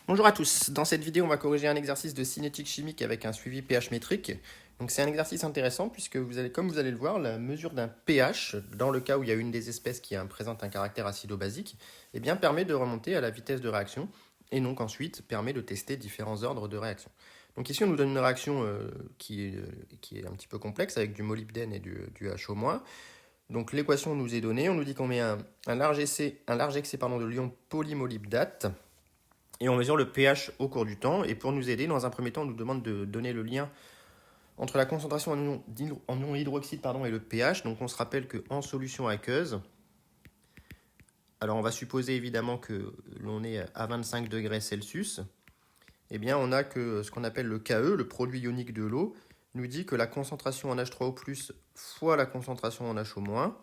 Bonjour à tous, dans cette vidéo on va corriger un exercice de cinétique chimique avec un suivi pH métrique. Donc c'est un exercice intéressant puisque comme vous allez le voir, la mesure d'un pH, dans le cas où il y a une des espèces qui présente un caractère acido-basique, eh bien, permet de remonter à la vitesse de réaction et donc ensuite permet de tester différents ordres de réaction. Donc ici on nous donne une réaction qui est un petit peu complexe avec du molybdène et du HO-. Donc l'équation nous est donnée, on nous dit qu'on met un large excès de l'ion polymolybdate. Et on mesure le pH au cours du temps. Et pour nous aider, dans un premier temps, on nous demande de donner le lien entre la concentration en ion hydroxyde et le pH. Donc on se rappelle qu'en solution aqueuse, alors on va supposer évidemment que l'on est à 25 degrés Celsius. Eh bien on a que ce qu'on appelle le KE, le produit ionique de l'eau, nous dit que la concentration en H3O+, fois la concentration en HO-,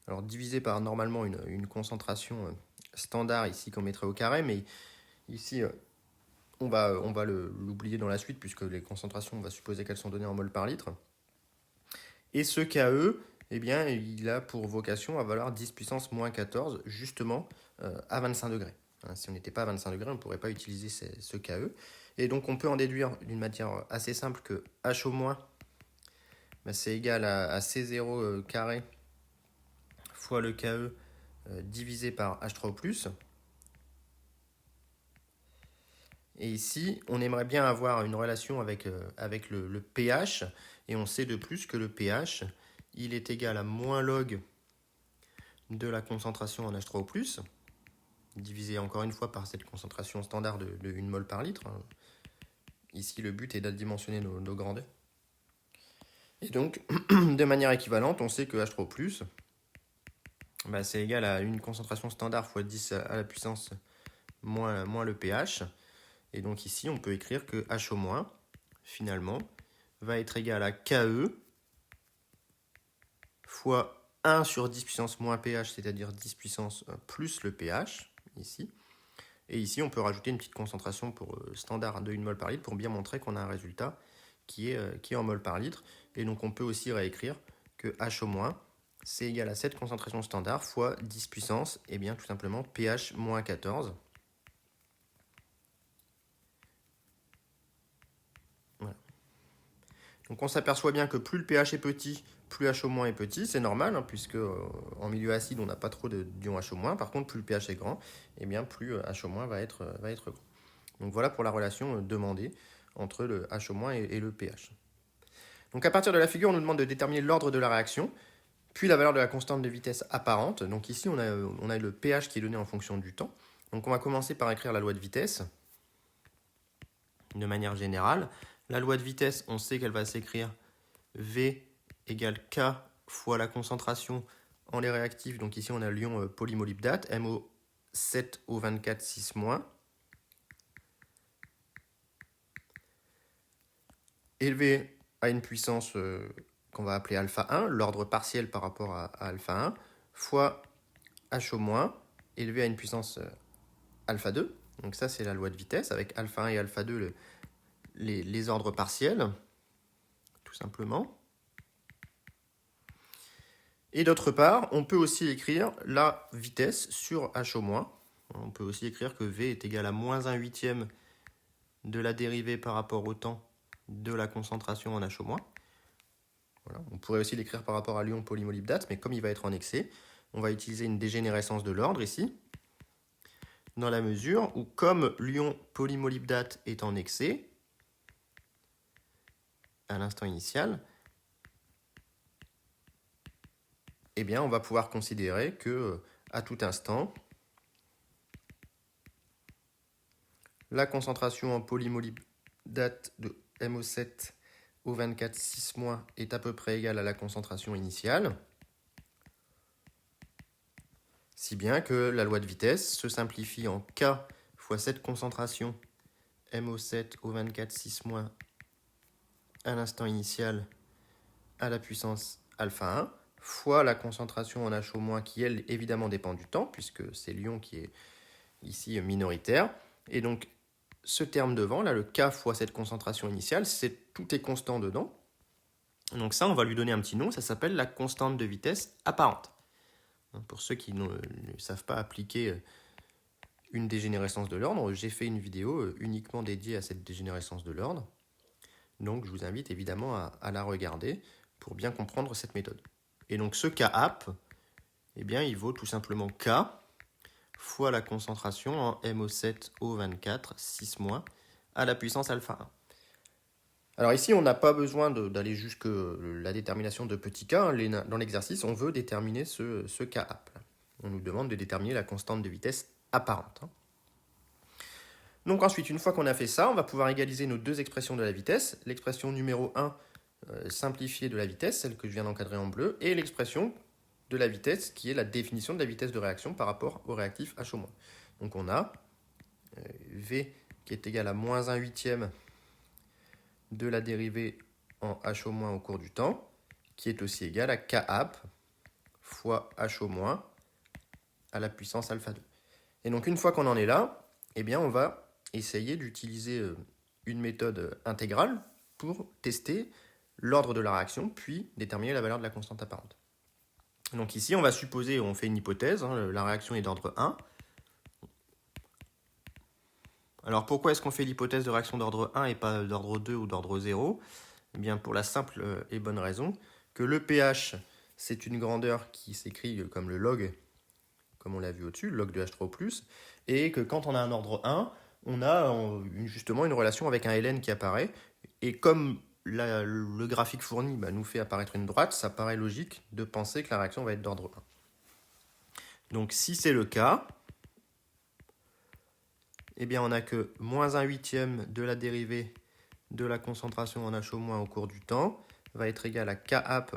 alors divisé par normalement une concentration standard ici qu'on mettrait au carré, mais ici on va l'oublier dans la suite puisque les concentrations, on va supposer qu'elles sont données en mol par litre. Et ce KE, eh bien, il a pour vocation à valoir 10 puissance moins 14, justement à 25 degrés. Si on n'était pas à 25 degrés, on ne pourrait pas utiliser ce KE. Et donc on peut en déduire d'une matière assez simple que HO-, c'est égal à C0 carré fois le KE divisé par H3O+. Et ici, on aimerait bien avoir une relation avec le pH, et on sait de plus que le pH, il est égal à moins log de la concentration en H3O+, divisé encore une fois par cette concentration standard de 1 mol par litre. Ici, le but est d'adimensionner nos grandeurs. Et donc, de manière équivalente, on sait que H3O+, c'est égal à une concentration standard fois 10 à la puissance moins le pH. Et donc ici, on peut écrire que HO-, finalement, va être égal à KE fois 1 sur 10 puissance moins pH, c'est-à-dire 10 puissance plus le pH, ici. Et ici, on peut rajouter une petite concentration pour standard de 1 mol par litre pour bien montrer qu'on a un résultat qui est en mol par litre. Et donc, on peut aussi réécrire que HO-, c'est égal à cette concentration standard fois 10 puissance, et bien tout simplement pH moins 14. Donc on s'aperçoit bien que plus le pH est petit, plus HO- est petit, c'est normal, puisque en milieu acide, on n'a pas trop d'ion HO-. Par contre, plus le pH est grand, et bien plus HO- va être grand. Donc voilà pour la relation demandée entre le HO- et le pH. Donc à partir de la figure, on nous demande de déterminer l'ordre de la réaction, puis la valeur de la constante de vitesse apparente. Donc ici, on a le pH qui est donné en fonction du temps. Donc on va commencer par écrire la loi de vitesse, de manière générale. La loi de vitesse, on sait qu'elle va s'écrire V égale K fois la concentration en lait réactif. Donc ici, on a l'ion polymolybdate, MO7O24 6-, élevé à une puissance qu'on va appeler alpha 1, l'ordre partiel par rapport à alpha 1, fois HO-, élevé à une puissance alpha 2. Donc ça, c'est la loi de vitesse, avec alpha 1 et alpha 2, les ordres partiels, tout simplement. Et d'autre part, on peut aussi écrire la vitesse sur HO-. On peut aussi écrire que V est égal à moins 1 huitième de la dérivée par rapport au temps de la concentration en HO-. Voilà. On pourrait aussi l'écrire par rapport à l'ion polymolybdate, mais comme il va être en excès, on va utiliser une dégénérescence de l'ordre ici, dans la mesure où, comme l'ion polymolybdate est en excès, à l'instant initial, eh bien, on va pouvoir considérer que, à tout instant, la concentration en polymolybdate de MO7O24 6- est à peu près égale à la concentration initiale, si bien que la loi de vitesse se simplifie en K fois cette concentration MO7O24 6- à l'instant initial à la puissance alpha 1 fois la concentration en HO- qui, elle, évidemment dépend du temps, puisque c'est l'ion qui est ici minoritaire. Et donc, ce terme devant, là, le K fois cette concentration initiale, tout est constant dedans. Donc ça, on va lui donner un petit nom, ça s'appelle la constante de vitesse apparente. Pour ceux qui ne savent pas appliquer une dégénérescence de l'ordre. J'ai fait une vidéo uniquement dédiée à cette dégénérescence de l'ordre. Donc je vous invite évidemment à la regarder pour bien comprendre cette méthode. Et donc ce Kap, eh bien, il vaut tout simplement K fois la concentration en MO7O24 6- à la puissance alpha 1. Alors ici, on n'a pas besoin d'aller jusque la détermination de petit k. Dans l'exercice, on veut déterminer ce Kap. On nous demande de déterminer la constante de vitesse apparente. Donc ensuite, une fois qu'on a fait ça, on va pouvoir égaliser nos deux expressions de la vitesse. L'expression numéro 1 simplifiée de la vitesse, celle que je viens d'encadrer en bleu, et l'expression de la vitesse, qui est la définition de la vitesse de réaction par rapport au réactif H au moins. Donc on a V qui est égal à moins 1 huitième de la dérivée en H au moins au cours du temps, qui est aussi égal à Kap fois H au moins à la puissance alpha 2. Et donc une fois qu'on en est là, eh bien on va essayer d'utiliser une méthode intégrale pour tester l'ordre de la réaction, puis déterminer la valeur de la constante apparente. Donc ici, on va supposer, on fait une hypothèse, la réaction est d'ordre 1. Alors pourquoi est-ce qu'on fait l'hypothèse de réaction d'ordre 1 et pas d'ordre 2 ou d'ordre 0? Eh bien pour la simple et bonne raison que le pH, c'est une grandeur qui s'écrit comme le log, comme on l'a vu au-dessus, le log de H3+, et que quand on a un ordre 1, on a justement une relation avec un ln qui apparaît, et comme le graphique fourni nous fait apparaître une droite, ça paraît logique de penser que la réaction va être d'ordre 1. Donc si c'est le cas, eh bien on n'a que moins 1 huitième de la dérivée de la concentration en H au moins au cours du temps va être égal à Kap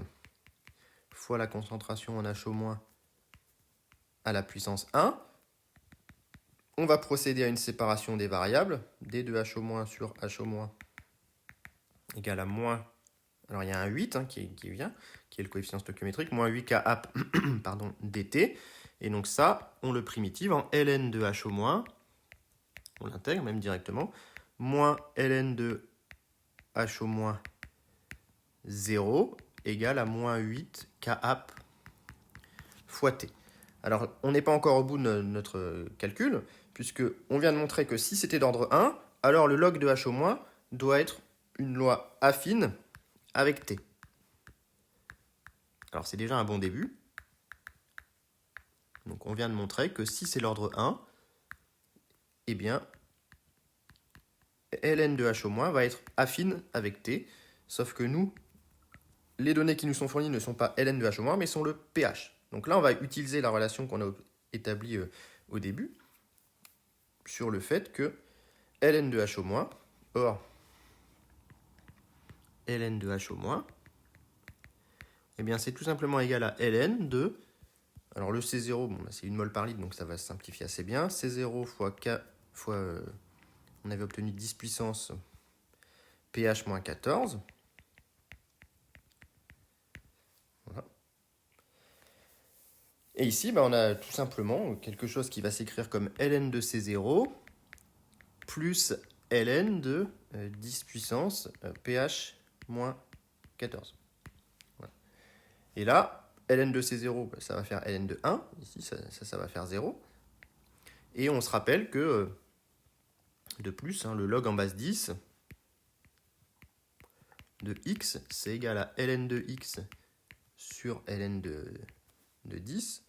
fois la concentration en H au moins à la puissance 1. On va procéder à une séparation des variables, d de H au moins sur H au moins égale à moins, alors il y a un 8 qui vient, qui est le coefficient stoichiométrique, moins 8 Kap pardon, dt, et donc ça, on le primitive en ln de H au moins, on l'intègre même directement, moins ln de H au moins 0 égale à moins 8 Kap fois t. Alors, on n'est pas encore au bout de notre calcul, puisqu'on vient de montrer que si c'était d'ordre 1, alors le log de H au moins doit être une loi affine avec t. Alors, c'est déjà un bon début. Donc, on vient de montrer que si c'est l'ordre 1, eh bien, ln de H au moins va être affine avec t, sauf que nous, les données qui nous sont fournies ne sont pas ln de H au moins, mais sont le pH. Donc là, on va utiliser la relation qu'on a établie au début sur le fait que ln de H au moins, or ln de H au moins, eh bien c'est tout simplement égal à ln de, alors le C0, bon, c'est une mole par litre, donc ça va se simplifier assez bien, C0 fois K fois, on avait obtenu 10 puissance pH moins 14. Voilà. Et ici, on a tout simplement quelque chose qui va s'écrire comme ln de C0 plus ln de 10 puissance pH moins 14. Voilà. Et là, ln de C0, ça va faire ln de 1. Ici, ça va faire 0. Et on se rappelle que, de plus, le log en base 10 de x, c'est égal à ln de x sur ln de 10.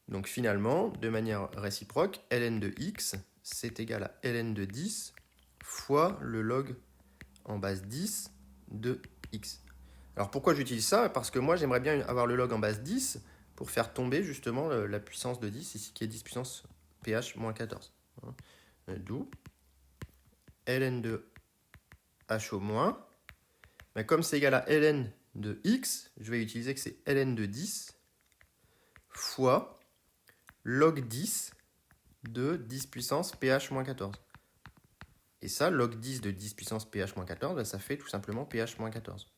Donc finalement, de manière réciproque, ln de x, c'est égal à ln de 10 fois le log en base 10 de x. Alors pourquoi j'utilise ça? Parce que moi, j'aimerais bien avoir le log en base 10 pour faire tomber justement la puissance de 10, ici qui est 10 puissance pH moins 14. D'où ln de h au moins. Mais comme c'est égal à ln de x, je vais utiliser que c'est ln de 10 fois log 10 de 10 puissance pH moins 14. Et ça, log 10 de 10 puissance pH moins 14, ça fait tout simplement pH moins 14.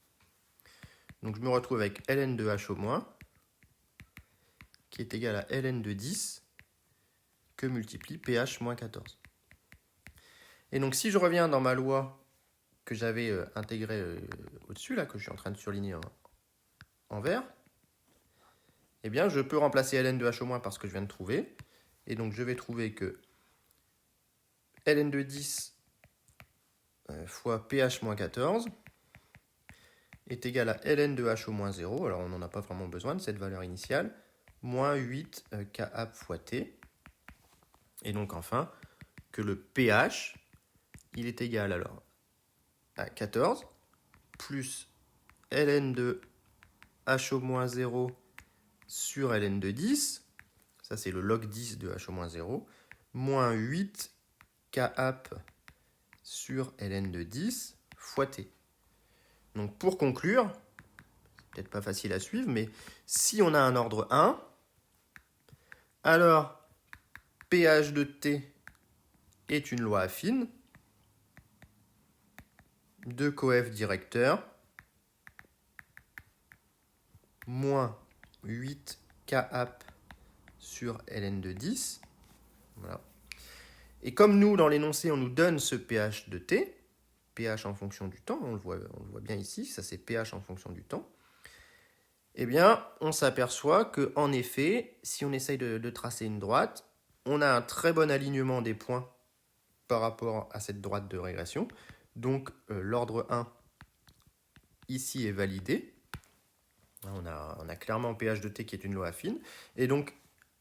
Donc je me retrouve avec ln de h au moins, qui est égal à ln de 10, que multiplie pH moins 14. Et donc si je reviens dans ma loi que j'avais intégrée au-dessus, là, que je suis en train de surligner en vert, eh bien je peux remplacer ln de h au moins par ce que je viens de trouver. Et donc je vais trouver que ln de 10 fois pH-14 est égal à ln de h au moins 0. Alors, on n'en a pas vraiment besoin de cette valeur initiale. Moins 8 Kap fois T. Et donc, enfin, que le pH, il est égal alors à 14 plus ln de h au moins 0 sur ln de 10. Ça, c'est le log 10 de h au moins 0. Moins 8 Kap sur ln de 10 fois T. Donc, pour conclure, c'est peut-être pas facile à suivre, mais si on a un ordre 1, alors pH de T est une loi affine de coef directeur moins 8 Kap sur ln de 10. Voilà. Et comme nous, dans l'énoncé, on nous donne ce pH de T, pH en fonction du temps, on le voit bien ici, ça c'est pH en fonction du temps, eh bien, on s'aperçoit qu'en effet, si on essaye de tracer une droite, on a un très bon alignement des points par rapport à cette droite de régression. Donc, l'ordre 1, ici, est validé. On a clairement pH de T qui est une loi affine. Et donc,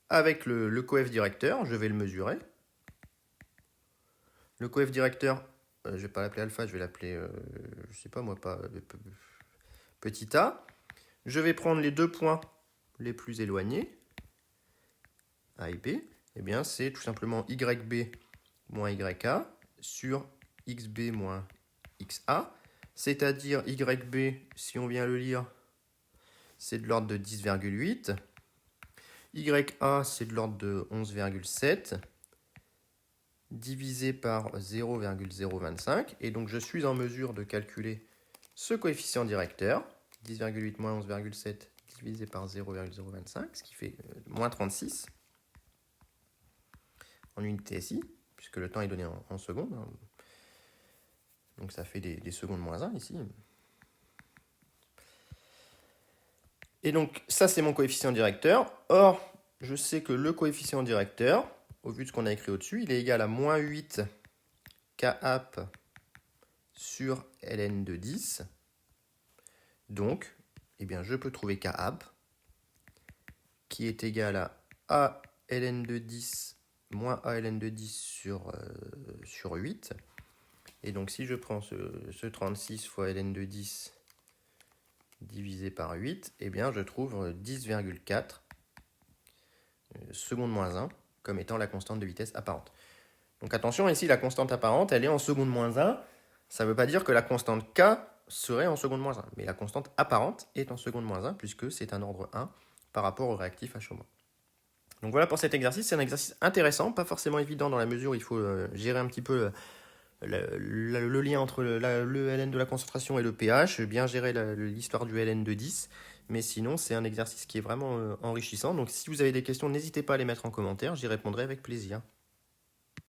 avec le coef directeur, je vais le mesurer. Le coef directeur, je ne vais pas l'appeler alpha, je vais l'appeler, je ne sais pas moi, petit a. Je vais prendre les deux points les plus éloignés, A et B. Eh bien, c'est tout simplement YB moins YA sur XB moins XA. C'est-à-dire YB, si on vient le lire, c'est de l'ordre de 10,8. YA, c'est de l'ordre de 11,7 divisé par 0,025. Et donc, je suis en mesure de calculer ce coefficient directeur, 10,8 moins 11,7 divisé par 0,025, ce qui fait moins 36 en unité SI, puisque le temps est donné en secondes. Donc, ça fait des secondes moins 1 ici. Et donc, ça, c'est mon coefficient directeur. Or, je sais que le coefficient directeur, au vu de ce qu'on a écrit au-dessus, il est égal à moins 8 Kap sur ln de 10. Donc, eh bien, je peux trouver Kap, qui est égal à A ln de 10 moins A ln de 10 sur 8. Et donc, si je prends ce 36 fois ln de 10 divisé par 8, eh bien, je trouve 10,4 secondes moins 1 comme étant la constante de vitesse apparente. Donc attention, ici, la constante apparente, elle est en seconde moins 1. Ça ne veut pas dire que la constante K serait en seconde moins 1, mais la constante apparente est en seconde moins 1, puisque c'est un ordre 1 par rapport au réactif H-. Donc voilà pour cet exercice. C'est un exercice intéressant, pas forcément évident dans la mesure où il faut gérer un petit peu le lien entre le ln de la concentration et le pH, bien gérer l'histoire du ln de 10. Mais sinon, c'est un exercice qui est vraiment enrichissant. Donc si vous avez des questions, n'hésitez pas à les mettre en commentaire, j'y répondrai avec plaisir.